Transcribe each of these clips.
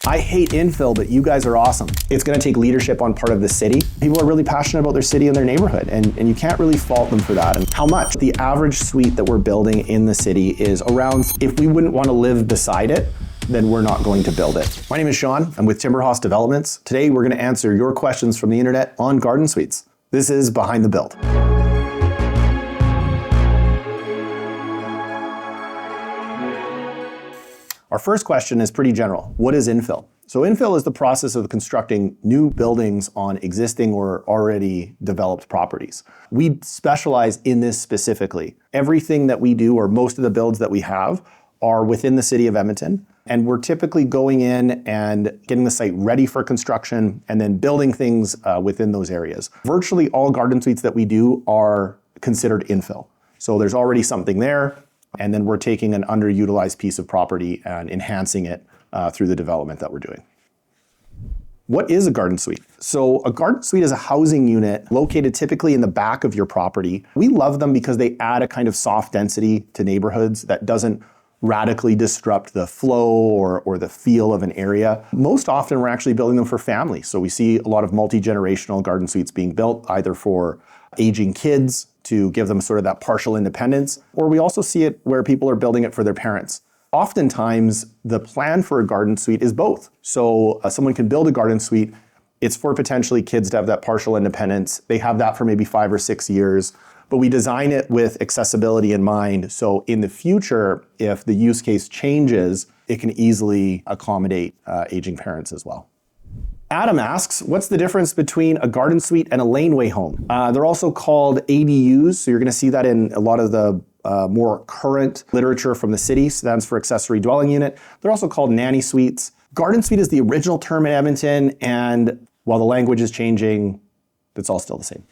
I hate infill, but you guys are awesome. It's going to take leadership on part of the city. People are really passionate about their city and their neighborhood, and you can't really fault them for that. And how much? The average suite that we're building in the city is around, if we wouldn't want to live beside it, then we're not going to build it. My name is Sean. I'm with Timber Haus Development. Today, we're going to answer your questions from the internet on garden suites. This is Behind the Build. Our first question is pretty general. What is infill? So infill is the process of constructing new buildings on existing or already developed properties. We specialize in this specifically. Everything that we do, or most of the builds that we have, are within the city of Edmonton. And we're typically going in and getting the site ready for construction and then building things within those areas. Virtually all garden suites that we do are considered infill. So there's already something there, and then we're taking an underutilized piece of property and enhancing it through the development that we're doing. What is a garden suite? So a garden suite is a housing unit located typically in the back of your property. We love them because they add a kind of soft density to neighborhoods that doesn't radically disrupt the flow or the feel of an area. Most often we're actually building them for families. So we see a lot of multi-generational garden suites being built either for aging kids to give them sort of that partial independence, or we also see it where people are building it for their parents. Oftentimes, the plan for a garden suite is both. So someone can build a garden suite. It's for potentially kids to have that partial independence. They have that for maybe 5 or 6 years, but we design it with accessibility in mind. So in the future, if the use case changes, it can easily accommodate aging parents as well. Adam asks, what's the difference between a garden suite and a laneway home? They're also called ADUs, so you're going to see that in a lot of the more current literature from the city. Stands for accessory dwelling unit. They're also called nanny suites. Garden suite is the original term in Edmonton, and while the language is changing, it's all still the same.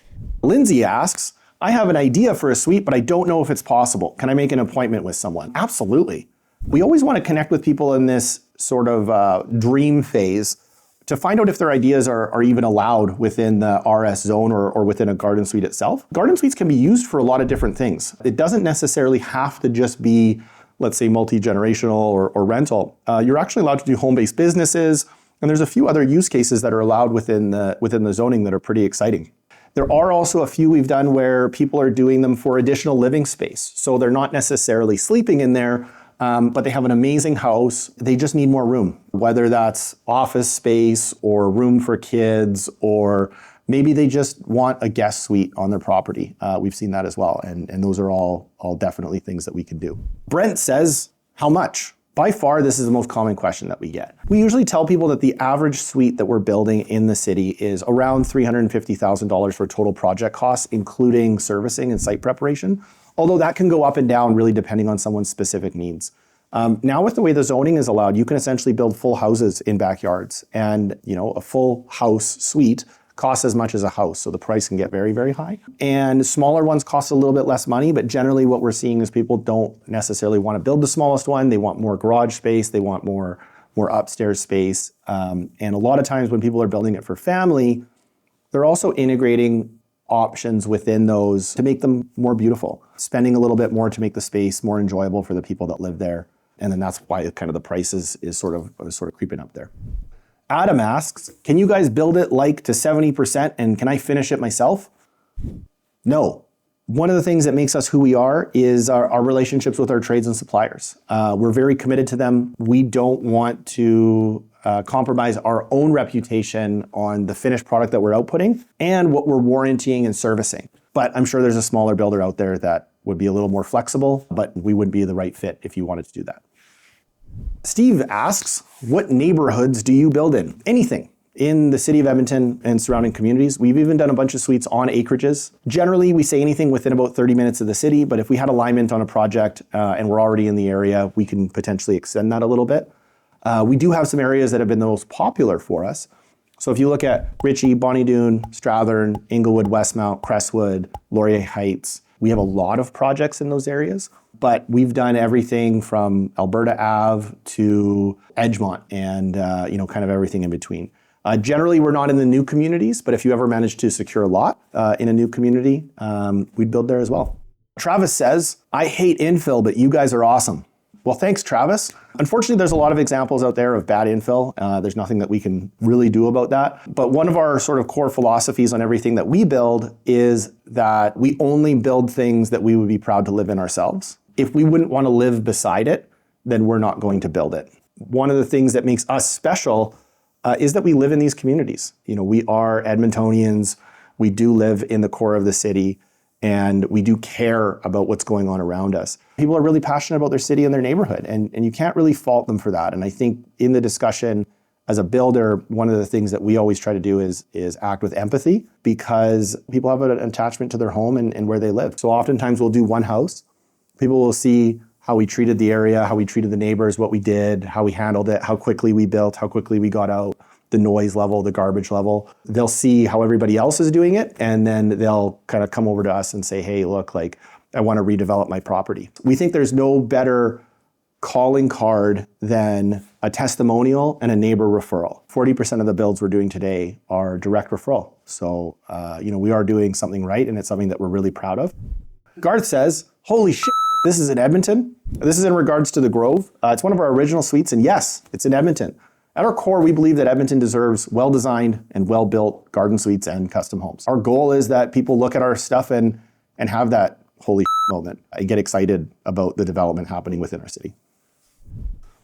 Lindsay asks, I have an idea for a suite, but I don't know if it's possible. Can I make an appointment with someone? Absolutely. We always want to connect with people in this sort of dream phase to find out if their ideas are even allowed within the RS zone or within a garden suite itself. Garden suites can be used for a lot of different things. It doesn't necessarily have to just be, let's say, multi-generational or rental. You're actually allowed to do home-based businesses, and there's a few other use cases that are allowed within the zoning that are pretty exciting. There are also a few we've done where people are doing them for additional living space. So they're not necessarily sleeping in there, but they have an amazing house. They just need more room, whether that's office space or room for kids, or maybe they just want a guest suite on their property. We've seen that as well. And those are all definitely things that we can do. Brent says, how much? By far, this is the most common question that we get. We usually tell people that the average suite that we're building in the city is around $350,000 for total project costs, including servicing and site preparation. Although that can go up and down really depending on someone's specific needs. Now with the way the zoning is allowed, you can essentially build full houses in backyards, and a full house suite costs as much as a house, so the price can get very, very high. And smaller ones cost a little bit less money, but generally what we're seeing is people don't necessarily want to build the smallest one. They want more garage space, they want more upstairs space. And a lot of times when people are building it for family, they're also integrating options within those to make them more beautiful, spending a little bit more to make the space more enjoyable for the people that live there. And then that's why kind of the price is sort of creeping up there. Adam asks, can you guys build it like to 70% and can I finish it myself? No. One of the things that makes us who we are is our relationships with our trades and suppliers. We're very committed to them. We don't want to compromise our own reputation on the finished product that we're outputting and what we're warrantying and servicing. But I'm sure there's a smaller builder out there that would be a little more flexible, but we wouldn't be the right fit if you wanted to do that. Steve asks, what neighborhoods do you build in? Anything in the city of Edmonton and surrounding communities. We've even done a bunch of suites on acreages. Generally, we say anything within about 30 minutes of the city, but if we had alignment on a project and we're already in the area, we can potentially extend that a little bit. We do have some areas that have been the most popular for us. So if you look at Ritchie, Bonnie Doon, Strathern, Inglewood, Westmount, Crestwood, Laurier Heights, we have a lot of projects in those areas, but we've done everything from Alberta Ave to Edgemont and kind of everything in between. Generally, we're not in the new communities, but if you ever manage to secure a lot in a new community, we'd build there as well. Travis says, I hate infill, but you guys are awesome. Well, thanks, Travis. Unfortunately, there's a lot of examples out there of bad infill. There's nothing that we can really do about that. But one of our sort of core philosophies on everything that we build is that we only build things that we would be proud to live in ourselves. If we wouldn't want to live beside it, then we're not going to build it. One of the things that makes us special is that we live in these communities. We are Edmontonians. We do live in the core of the city, and we do care about what's going on around us. People are really passionate about their city and their neighborhood, and you can't really fault them for that. And I think in the discussion as a builder, one of the things that we always try to do is act with empathy, because people have an attachment to their home and where they live. So oftentimes we'll do one house. People will see how we treated the area, how we treated the neighbors, what we did, how we handled it, how quickly we built, how quickly we got out, the noise level, the garbage level. They'll see how everybody else is doing it, and then they'll kind of come over to us and say, hey, look, I want to redevelop my property. We think there's no better calling card than a testimonial and a neighbor referral. 40% of the builds we're doing today are direct referral. So, we are doing something right, and it's something that we're really proud of. Garth says, holy shit, this is in Edmonton. This is in regards to the Grove. It's one of our original suites, and yes, it's in Edmonton. At our core, we believe that Edmonton deserves well-designed and well-built garden suites and custom homes. Our goal is that people look at our stuff and have that holy shit moment. I get excited about the development happening within our city.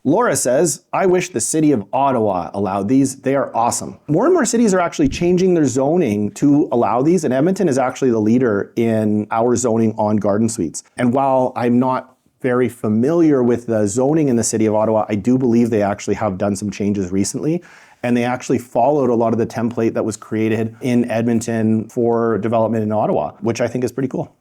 Laura says, I wish the city of Ottawa allowed these. They are awesome. More and more cities are actually changing their zoning to allow these, and Edmonton is actually the leader in our zoning on garden suites. And while I'm not very familiar with the zoning in the city of Ottawa, I do believe they actually have done some changes recently, and they actually followed a lot of the template that was created in Edmonton for development in Ottawa, which I think is pretty cool.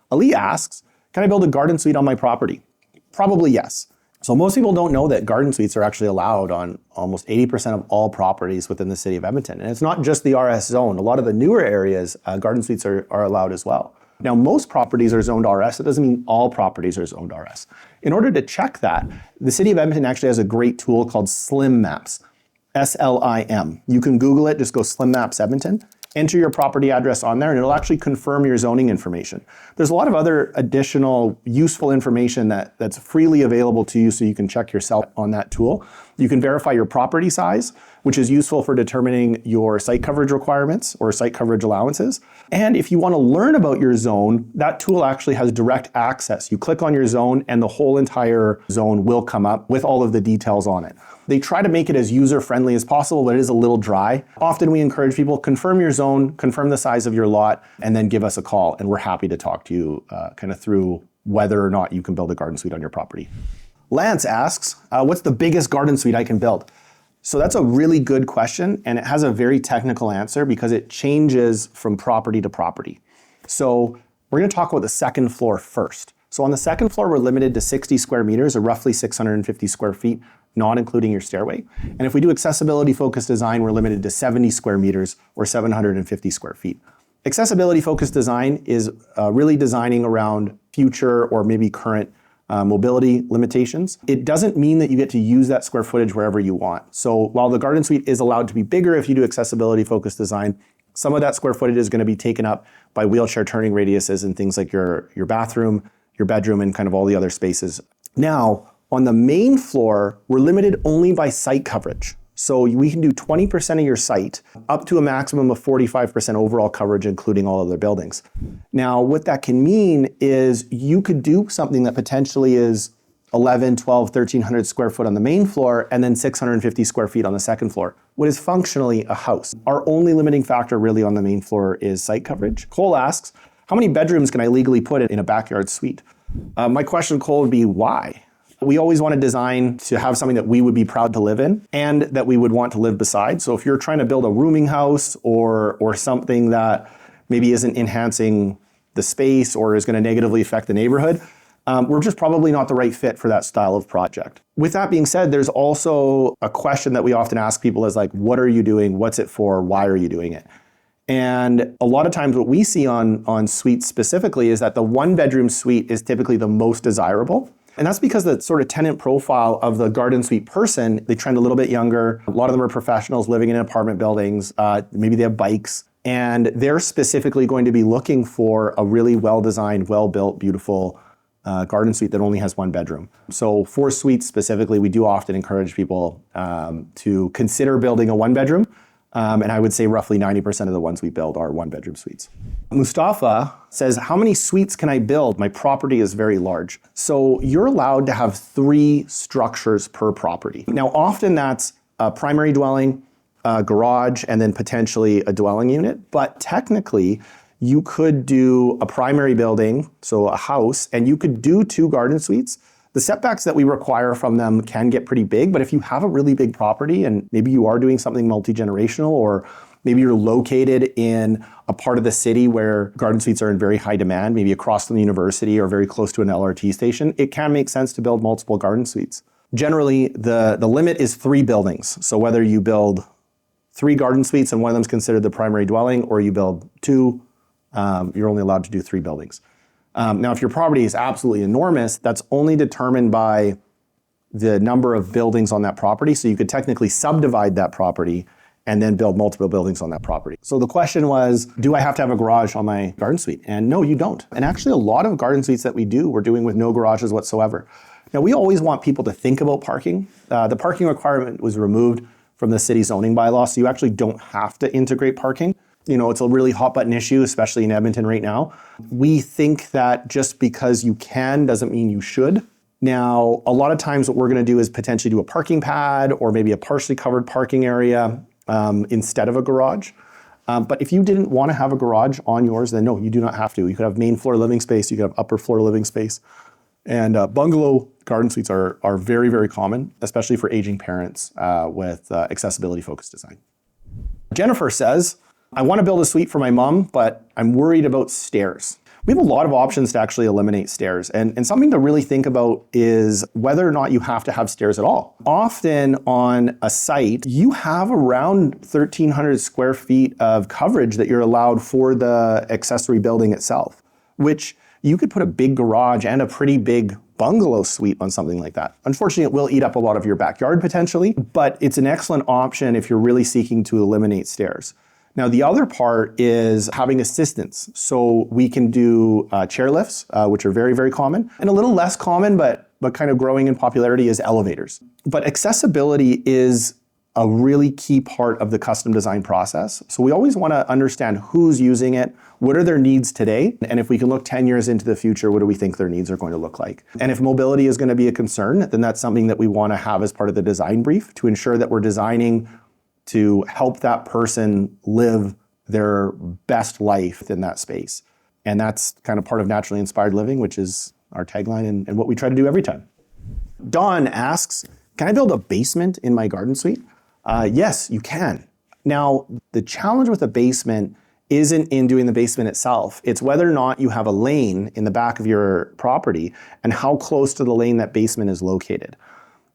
Ali asks, can I build a garden suite on my property? Probably yes. So most people don't know that garden suites are actually allowed on almost 80% of all properties within the city of Edmonton. And it's not just the RS zone. A lot of the newer areas, garden suites are allowed as well. Now, most properties are zoned RS. It doesn't mean all properties are zoned RS. In order to check that, the city of Edmonton actually has a great tool called Slim Maps, SLIM. You can Google it, just go Slim Maps Edmonton. Enter your property address on there, and it'll actually confirm your zoning information. There's a lot of other additional useful information that's freely available to you, so you can check yourself on that tool. You can verify your property size, which is useful for determining your site coverage requirements or site coverage allowances. And if you want to learn about your zone, that tool actually has direct access. You click on your zone, and the whole entire zone will come up with all of the details on it. They try to make it as user-friendly as possible, but it is a little dry. Often we encourage people, confirm your zone, confirm the size of your lot, and then give us a call, and we're happy to talk to you kind of through whether or not you can build a garden suite on your property. Lance asks, what's the biggest garden suite I can build? So that's a really good question, and it has a very technical answer because it changes from property to property. So we're going to talk about the second floor first. So on the second floor, we're limited to 60 square meters, or roughly 650 square feet, not including your stairway. And if we do accessibility-focused design, we're limited to 70 square meters, or 750 square feet. Accessibility-focused design is really designing around future or maybe current mobility limitations. It doesn't mean that you get to use that square footage wherever you want. So while the garden suite is allowed to be bigger if you do accessibility-focused design, some of that square footage is going to be taken up by wheelchair turning radiuses and things like your bathroom, your bedroom, and kind of all the other spaces. Now, on the main floor, we're limited only by site coverage. So we can do 20% of your site up to a maximum of 45% overall coverage, including all other buildings. Now, what that can mean is you could do something that potentially is 11, 12, 1,300 square foot on the main floor, and then 650 square feet on the second floor, what is functionally a house. Our only limiting factor really on the main floor is site coverage. Cole asks, how many bedrooms can I legally put in a backyard suite? My question, Cole, would be why? We always want to design to have something that we would be proud to live in and that we would want to live beside. So if you're trying to build a rooming house or something that maybe isn't enhancing the space or is going to negatively affect the neighborhood, we're just probably not the right fit for that style of project. With that being said, there's also a question that we often ask people is like, what are you doing? What's it for? Why are you doing it? And a lot of times what we see on suites specifically is that the one bedroom suite is typically the most desirable. And that's because the sort of tenant profile of the garden suite person, they trend a little bit younger. A lot of them are professionals living in apartment buildings. Maybe they have bikes. And they're specifically going to be looking for a really well-designed, well-built, beautiful garden suite that only has one bedroom. So for suites specifically, we do often encourage people to consider building a one bedroom. And I would say roughly 90% of the ones we build are one bedroom suites. Mustafa says, how many suites can I build? My property is very large. So you're allowed to have 3 structures per property. Now, often that's a primary dwelling, a garage, and then potentially a dwelling unit. But technically, you could do a primary building, so a house, and you could do 2 garden suites. The setbacks that we require from them can get pretty big, but if you have a really big property and maybe you are doing something multi-generational, or maybe you're located in a part of the city where garden suites are in very high demand, maybe across from the university or very close to an LRT station, it can make sense to build multiple garden suites. Generally, the limit is 3 buildings. So whether you build 3 garden suites and one of them is considered the primary dwelling, or you build 2, you're only allowed to do 3 buildings. Now, if your property is absolutely enormous, that's only determined by the number of buildings on that property. So you could technically subdivide that property and then build multiple buildings on that property. So the question was, do I have to have a garage on my garden suite? And no, you don't. And actually, a lot of garden suites that we do, we're doing with no garages whatsoever. Now, we always want people to think about parking. The parking requirement was removed from the city zoning bylaw, so you actually don't have to integrate parking. You know, it's a really hot button issue, especially in Edmonton right now. We think that just because you can doesn't mean you should. Now, a lot of times what we're going to do is potentially do a parking pad or maybe a partially covered parking area instead of a garage. But if you didn't want to have a garage on yours, then no, you do not have to. You could have main floor living space, you could have upper floor living space. And bungalow garden suites are very, very common, especially for aging parents with accessibility-focused design. Jennifer says, I want to build a suite for my mom, but I'm worried about stairs. We have a lot of options to actually eliminate stairs. And something to really think about is whether or not you have to have stairs at all. Often on a site, you have around 1,300 square feet of coverage that you're allowed for the accessory building itself, which you could put a big garage and a pretty big bungalow suite on something like that. Unfortunately, it will eat up a lot of your backyard potentially, but it's an excellent option if you're really seeking to eliminate stairs. Now, the other part is having assistance. So we can do chair lifts, which are very, very common. And a little less common, but kind of growing in popularity, is elevators. But accessibility is a really key part of the custom design process. So we always want to understand who's using it, what are their needs today, and if we can look 10 years into the future, what do we think their needs are going to look like? And if mobility is going to be a concern, then that's something that we want to have as part of the design brief to ensure that we're designing to help that person live their best life in that space. And that's kind of part of naturally inspired living, which is our tagline and what we try to do every time. Dawn asks, can I build a basement in my garden suite? Yes, you can. Now, the challenge with a basement isn't in doing the basement itself. It's whether or not you have a lane in the back of your property and how close to the lane that basement is located.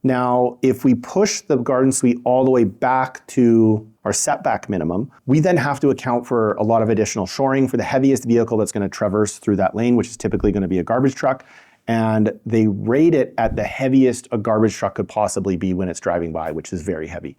Now, if we push the garden suite all the way back to our setback minimum, we then have to account for a lot of additional shoring for the heaviest vehicle that's going to traverse through that lane, which is typically going to be a garbage truck. And they rate it at the heaviest a garbage truck could possibly be when it's driving by, which is very heavy.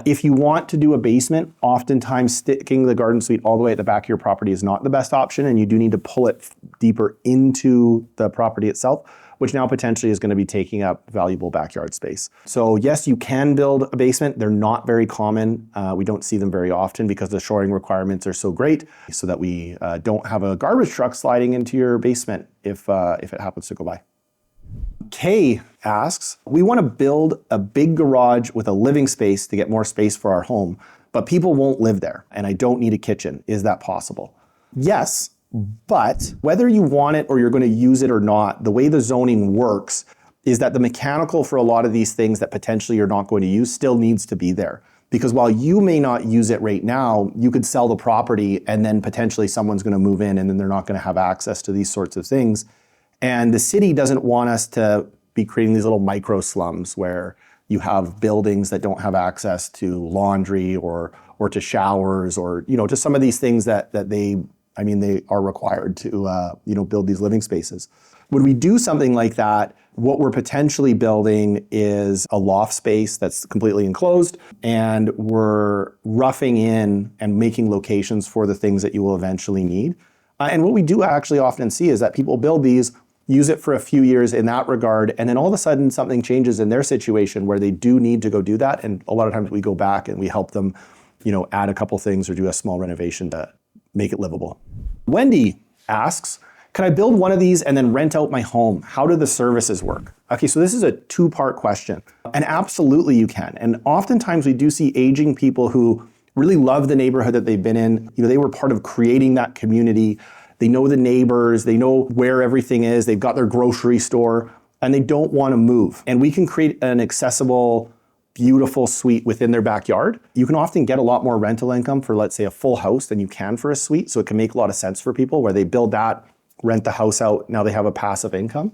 If you want to do a basement, oftentimes sticking the garden suite all the way at the back of your property is not the best option, and you do need to pull it deeper into the property itself, which now potentially is going to be taking up valuable backyard space. So yes, you can build a basement. They're not very common. We don't see them very often because the shoring requirements are so great, so that we don't have a garbage truck sliding into your basement if it happens to go by. Kay asks, we want to build a big garage with a living space to get more space for our home, but people won't live there, and I don't need a kitchen. Is that possible? Yes, but whether you want it or you're going to use it or not, the way the zoning works is that the mechanical for a lot of these things that potentially you're not going to use still needs to be there. Because while you may not use it right now, you could sell the property and then potentially someone's going to move in and then they're not going to have access to these sorts of things. And the city doesn't want us to be creating these little micro slums where you have buildings that don't have access to laundry or to showers or to some of these things that they are required to build these living spaces. When we do something like that, what we're potentially building is a loft space that's completely enclosed, and we're roughing in and making locations for the things that you will eventually need. And what we do actually often see is that people build these use it for a few years in that regard, and then all of a sudden something changes in their situation where they do need to go do that. And a lot of times we go back and we help them, add a couple things or do a small renovation to make it livable. Wendy asks, can I build one of these and then rent out my home? How do the services work? Okay, so this is a two-part question. And absolutely you can. And oftentimes we do see aging people who really love the neighborhood that they've been in. They were part of creating that community. They know the neighbors, they know where everything is, they've got their grocery store, and they don't want to move. And we can create an accessible, beautiful suite within their backyard. You can often get a lot more rental income for, let's say, a full house than you can for a suite. So it can make a lot of sense for people where they build that, rent the house out, now they have a passive income.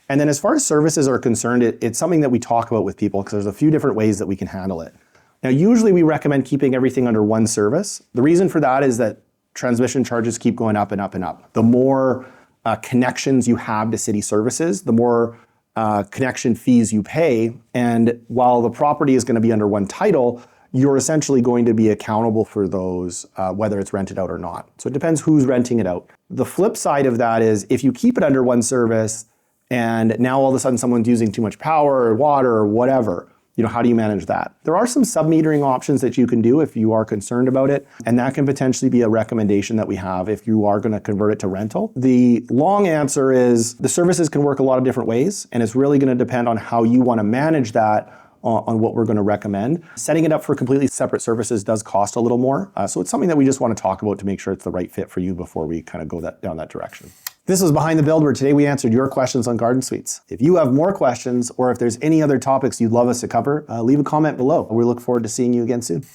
And then as far as services are concerned, it's something that we talk about with people because there's a few different ways that we can handle it. Now, usually we recommend keeping everything under one service. The reason for that is that transmission charges keep going up and up and up. The more connections you have to city services, the more connection fees you pay. And while the property is going to be under one title, you're essentially going to be accountable for those, whether it's rented out or not. So it depends who's renting it out. The flip side of that is if you keep it under one service and now all of a sudden someone's using too much power or water or whatever, how do you manage that? There are some sub-metering options that you can do if you are concerned about it, and that can potentially be a recommendation that we have if you are going to convert it to rental. The long answer is the services can work a lot of different ways, and it's really going to depend on how you want to manage that on what we're going to recommend. Setting it up for completely separate services does cost a little more, so it's something that we just want to talk about to make sure it's the right fit for you before we kind of go down that direction. This was Behind the Build, where today we answered your questions on garden suites. If you have more questions or if there's any other topics you'd love us to cover, leave a comment below. We look forward to seeing you again soon.